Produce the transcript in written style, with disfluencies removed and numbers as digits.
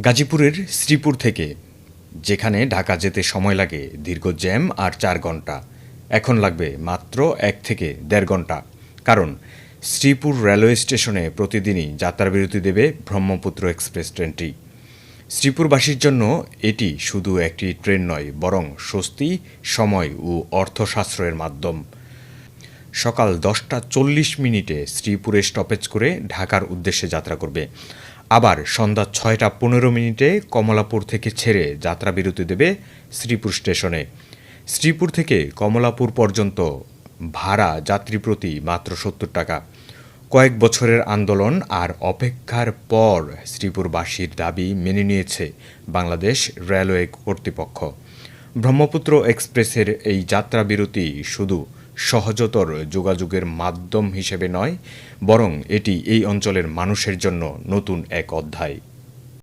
গাজীপুরের শ্রীপুর থেকে যেখানে ঢাকা যেতে সময় লাগে দীর্ঘ জ্যাম আর ৪ ঘণ্টা, এখন লাগবে মাত্র ১ থেকে ১.৫ ঘণ্টা। কারণ শ্রীপুর রেলওয়ে স্টেশনে প্রতিদিনই যাত্রাবিরতি দেবে ব্রহ্মপুত্র এক্সপ্রেস ট্রেনটি। শ্রীপুরবাসীর জন্য এটি শুধু একটি ট্রেন নয়, বরং স্বস্তি, সময় ও অর্থ সাশ্রয়ের মাধ্যম। সকাল ১০টা ৪০ মিনিটে শ্রীপুরে স্টপেজ করে ঢাকার উদ্দেশ্যে যাত্রা করবে। আবার সন্ধ্যা ৬টা ১৫ মিনিটে কমলাপুর থেকে ছেড়ে যাত্রাবিরতি দেবে শ্রীপুর স্টেশনে। শ্রীপুর থেকে কমলাপুর পর্যন্ত ভাড়া যাত্রীপ্রতি মাত্র ৭০ টাকা। কয়েক বছরের আন্দোলন আর অপেক্ষার পর শ্রীপুরবাসীর দাবি মেনে নিয়েছে বাংলাদেশ রেলওয়ে কর্তৃপক্ষ। ব্রহ্মপুত্র এক্সপ্রেসের এই যাত্রাবিরতি শুধু সহজতর যোগাযোগের মাধ্যম হিসেবে নয়, বরং এটি এই অঞ্চলের মানুষের জন্য নতুন এক অধ্যায়।